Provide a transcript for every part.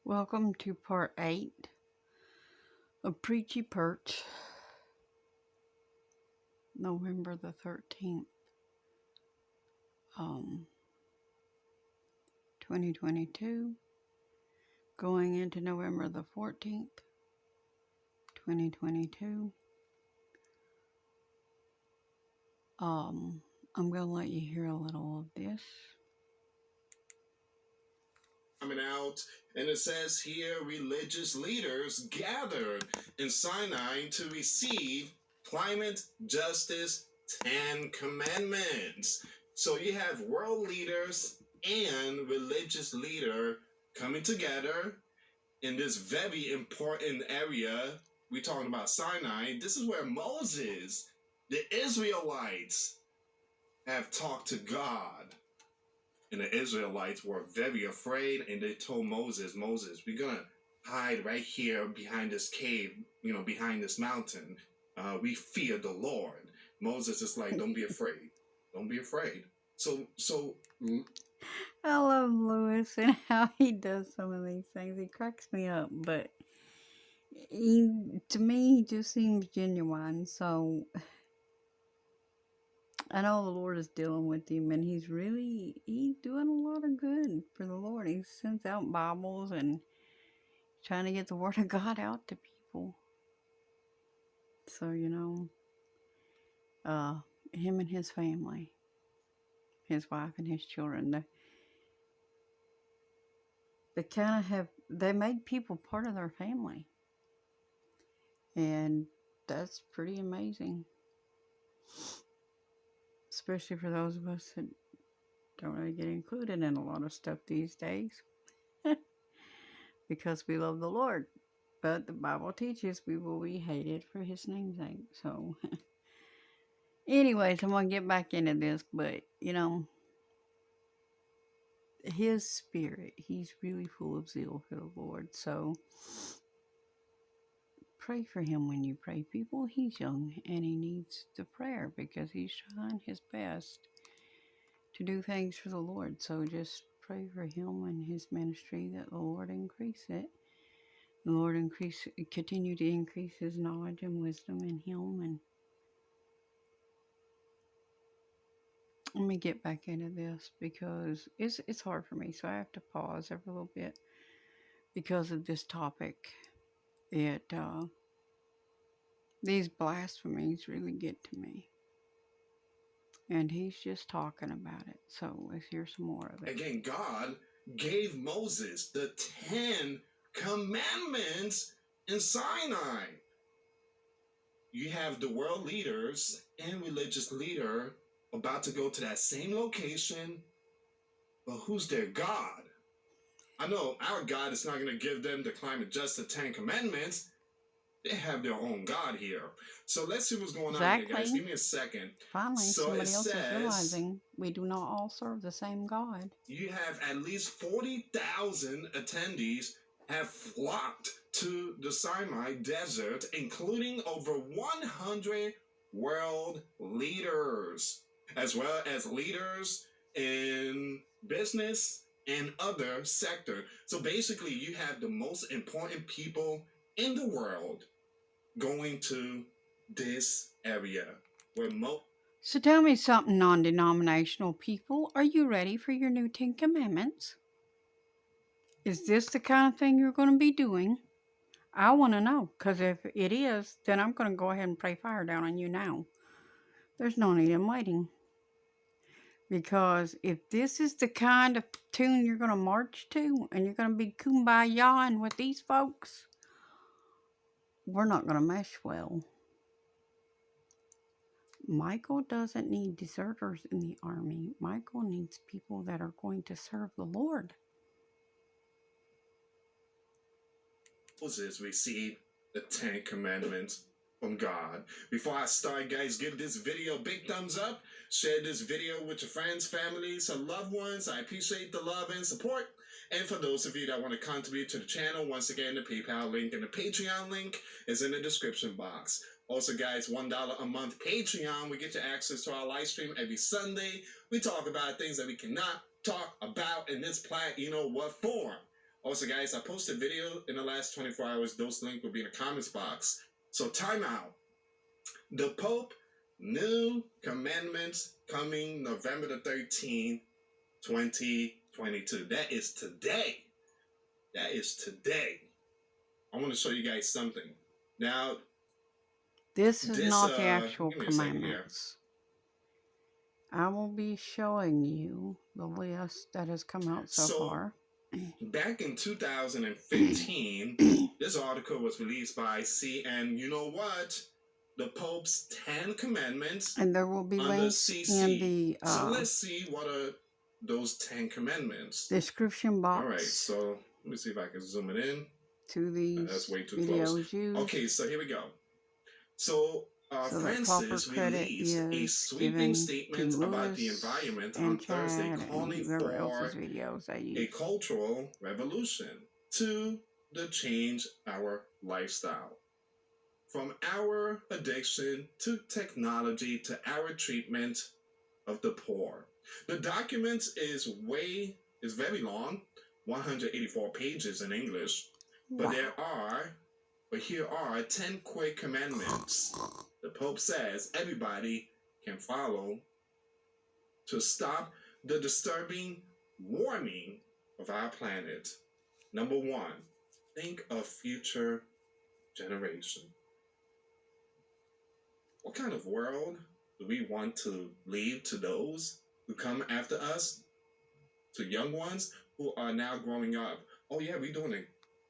Welcome to part 8 of Preachy Perch, November the 13th, 2022, going into November the 14th, 2022. I'm going to let you hear a little of this. Coming out, and it says here religious leaders gathered in Sinai to receive climate justice 10 commandments. So you have world leaders and religious leader coming together in this very important area. We're talking about Sinai. This is where Moses, the Israelites, have talked to God. And the Israelites were very afraid, and they told Moses, we're going to hide right here behind this cave, behind this mountain. We fear the Lord. Moses is like, don't be afraid. Don't be afraid. So I love Lewis and how he does some of these things. He cracks me up, but to me, he just seems genuine. So I know the Lord is dealing with him, and he's doing a lot of good for the Lord. He sends out Bibles and trying to get the Word of God out to people. So, him and his family, his wife and his children, they made people part of their family. And that's pretty amazing. Especially for those of us that don't really get included in a lot of stuff these days. Because we love the Lord. But the Bible teaches we will be hated for his name's sake. So, anyways, I'm going to get back into this. But, his spirit, he's really full of zeal for the Lord. So, pray for him when you pray, people. He's young and he needs the prayer because he's trying his best to do things for the Lord. So just pray for him and his ministry that the Lord increase it. The Lord continue to increase his knowledge and wisdom in him. And let me get back into this because it's hard for me. So I have to pause every little bit because of this topic. These blasphemies really get to me. And he's just talking about it. So let's hear some more of it. Again, God gave Moses the 10 commandments in Sinai. You have the world leaders and religious leader about to go to that same location, but who's their God? I know our God is not going to give them the climate justice 10 commandments. They have their own God here. So let's see what's going on here, guys. Give me a second. Finally, somebody else is realizing we do not all serve the same God. You have at least 40,000 attendees have flocked to the Sinai Desert, including over 100 world leaders, as well as leaders in business and other sectors. So basically, you have the most important people in the world going to this area where So tell me something, non-denominational people. Are you ready for your new 10 Commandments? Is this the kind of thing you're going to be doing? I want to know, because if it is, then I'm going to go ahead and pray fire down on you now. There's no need in waiting. Because if this is the kind of tune you're going to march to, and you're going to be kumbaya with these folks, we're not going to mesh well. Michael doesn't need deserters in the army. Michael needs people that are going to serve the Lord. Moses received the 10 commandments from God. Before I start, guys, give this video a big thumbs up. Share this video with your friends, families, and loved ones. I appreciate the love and support. And for those of you that want to contribute to the channel, once again, the PayPal link and the Patreon link is in the description box. Also, guys, $1 a month Patreon. We get you access to our live stream every Sunday. We talk about things that we cannot talk about in this form. Also, guys, I posted a video in the last 24 hours. Those links will be in the comments box. So, timeout. The Pope, new commandments coming November the 13th, 2022. That is today. That is today. I want to show you guys something. Now, this is not the actual commandments. I will be showing you the list that has come out so far. Back in 2015, this article was released by and you know what? The Pope's 10 Commandments. And there will be links in the... so let's see what are those 10 Commandments. Description box. All right, so let me see if I can zoom it in. To these that's way too videos close. used. Okay, so here we go. So Francis released a sweeping statement about the environment on Thursday, calling for a cultural revolution to change our lifestyle. From our addiction to technology to our treatment of the poor. The document is very long, 184 pages in English, but here are 10 quick commandments the Pope says everybody can follow to stop the disturbing warming of our planet. Number 1, think of future generation. What kind of world do we want to leave to those who come after us? To young ones who are now growing up. Oh yeah, we're doing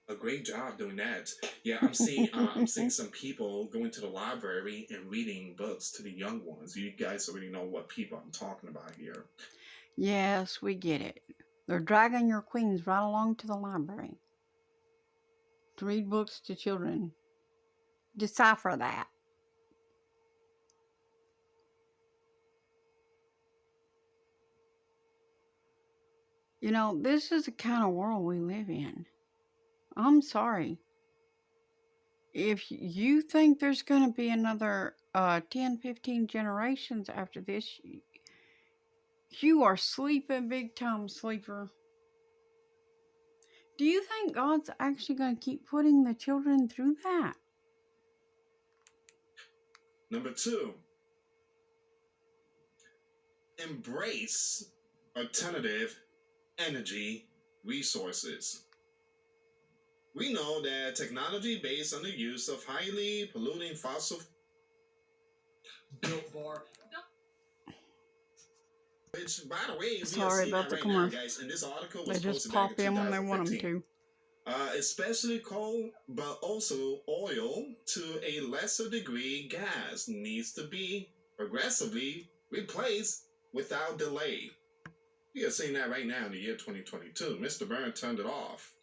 a great job doing that. Yeah, I'm seeing some people going to the library and reading books to the young ones. You guys already know what people I'm talking about here. Yes, we get it. They're dragging your queens right along to the library to read books to children. Decipher that. You know, this is the kind of world we live in. I'm sorry. If you think there's going to be another 10, 15 generations after this, you are sleeping big time, sleeper. Do you think God's actually going to keep putting the children through that? Number 2, embrace alternative energy resources. We know that technology based on the use of highly polluting fossil Built Bar. Which, by the way, sorry about the commercial. Guys, and this article was they just pop in when they want them to. Especially coal, but also oil, to a lesser degree, gas needs to be progressively replaced without delay. We are seeing that right now in the year 2022. Mr. Byrne turned it off.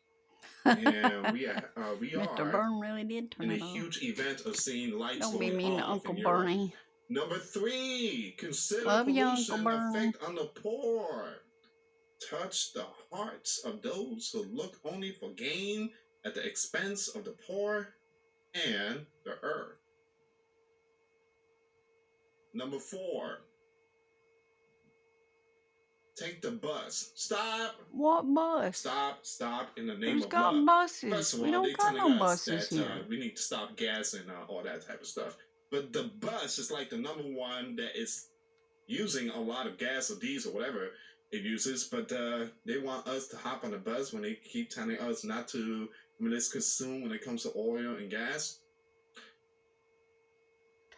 And we Mr. Byrne really did turn it off. In a huge event of seeing lights Don't going be mean off to Uncle in Bernie. Number 3, consider Love pollution you, effect on the poor. Touch the hearts of those who look only for gain at the expense of the poor and the earth. Number 4, take the bus. Stop. What bus? Stop in the name Who's of got love. buses? First of all, we don't got no buses that, here. We need to stop gas and all that type of stuff. But the bus is like the number one that is using a lot of gas or diesel, whatever it uses. But they want us to hop on the bus when they keep telling us not to. I mean, let's consume when it comes to oil and gas.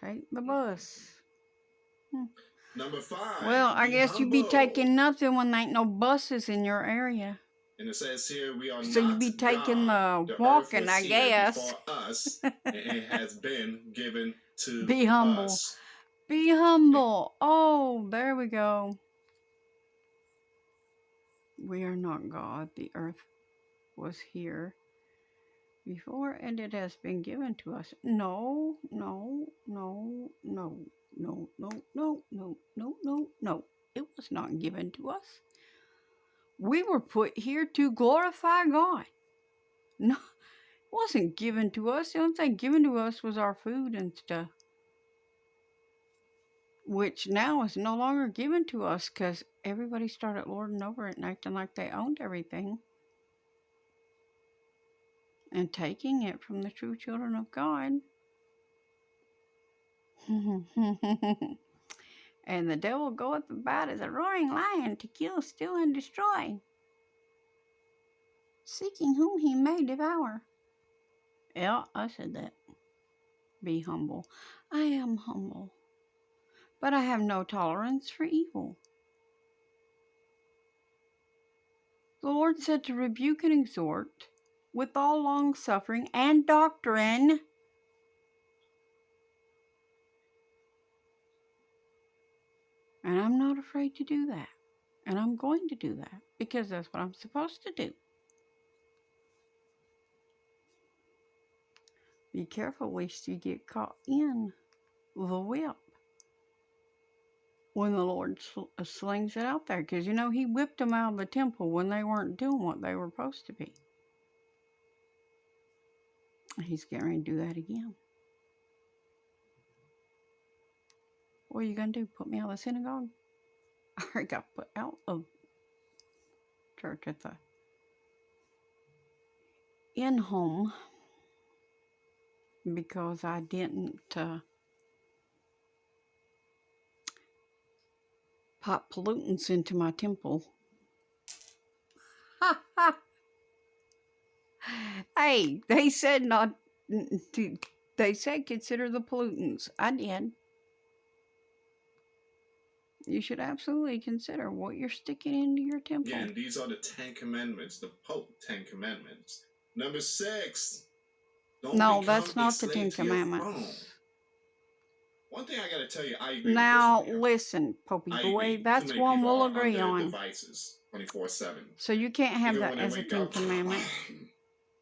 Take the bus. Number 5. Well, I guess you'd be taking nothing when there ain't no buses in your area. And it says here, we are so not you'd be taking God. the walking, I guess. Us, and it has been given to be humble. us. Be humble. Oh, there we go. We are not God. The earth was here before and it has been given to us. No, no, no, no, no, no, no, no, no, no, no. It was not given to us. We were put here to glorify God. No, it wasn't given to us. The only thing given to us was our food and stuff, which now is no longer given to us because everybody started lording over it and acting like they owned everything. and taking it from the true children of God. And the devil goeth about as a roaring lion to kill, steal, and destroy, seeking whom he may devour. Yeah, I said that. Be humble. I am humble, but I have no tolerance for evil. The Lord said to rebuke and exhort with all long suffering and doctrine. And I'm not afraid to do that. And I'm going to do that because that's what I'm supposed to do. Be careful lest you get caught in the whip when the Lord slings it out there. Because, he whipped them out of the temple when they weren't doing what they were supposed to be. He's getting ready to do that again. What are you going to do? Put me out of the synagogue? I already got put out of church at the in-home because I didn't pop pollutants into my temple. Hey, they said not to, they said consider the pollutants. I did. You should absolutely consider what you're sticking into your temple. Again, these are the 10 Commandments, the Pope 10 Commandments. Number 6, no, that's not the 10 Commandments. One thing I gotta tell you, I agree now, with this one. Listen, Popey boy, that's one we'll agree on. Devices 24/7. So you can't have that as a 10 Commandment.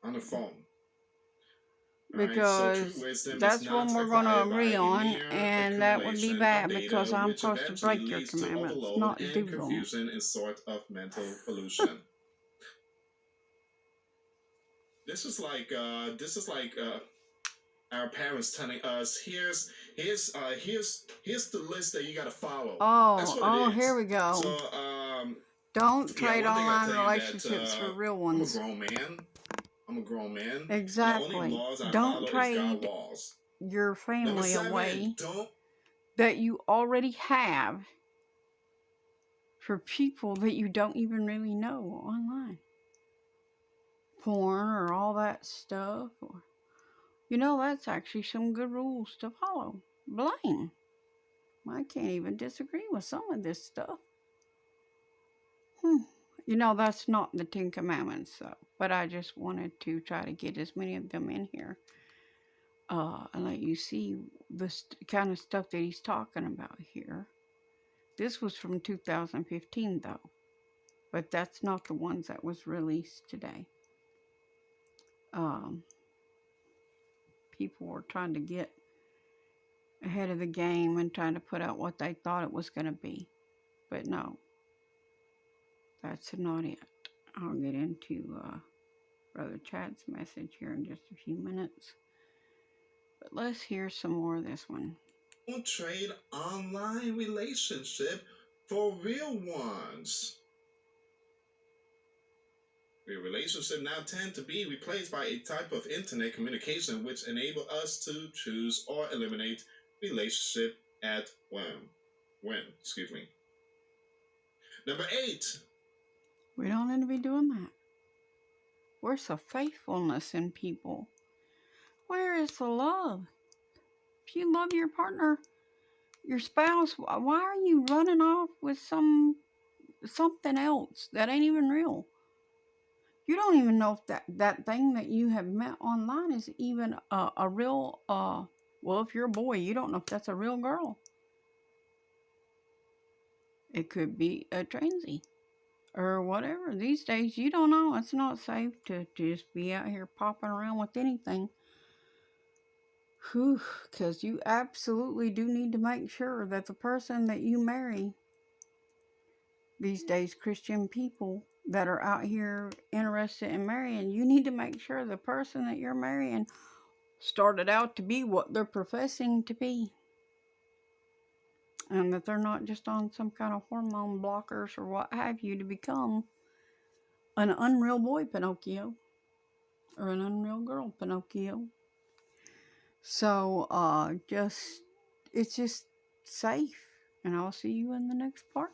On the phone. Because so that's one we're going to agree on, and that would be bad because I'm supposed to break your commandments, not do them. Confusion and sort of mental pollution. This is like our parents telling us, here's the list that you got to follow. Oh, here we go. So don't trade online relationships for real ones. I'm a grown man. Exactly. Don't trade your family away that you already have for people that you don't even really know online. Porn or all that stuff. Or, that's actually some good rules to follow. Blame. I can't even disagree with some of this stuff. That's not the 10 Commandments, though. But I just wanted to try to get as many of them in here. And let you see the kind of stuff that he's talking about here. This was from 2015, though. But that's not the ones that was released today. People were trying to get ahead of the game and trying to put out what they thought it was going to be. But no, that's not it. I'll get into Brother Chad's message here in just a few minutes. But let's hear some more of this one. Don't trade online relationship for real ones. Real relationships now tend to be replaced by a type of internet communication which enable us to choose or eliminate relationship at when. Number 8. We don't need to be doing that. Where's the faithfulness in people? Where is the love? If you love your partner, your spouse, why are you running off with something else that ain't even real? You don't even know if that thing that you have met online is even a real, well, if you're a boy, you don't know if that's a real girl. It could be a transy or whatever. These days, you don't know. It's not safe to just be out here popping around with anything. Because you absolutely do need to make sure that the person that you marry, these days, Christian people that are out here interested in marrying, you need to make sure the person that you're marrying started out to be what they're professing to be. And that they're not just on some kind of hormone blockers or what have you to become an unreal boy, Pinocchio. or an unreal girl, Pinocchio. So, just it's just safe, and I'll see you in the next part.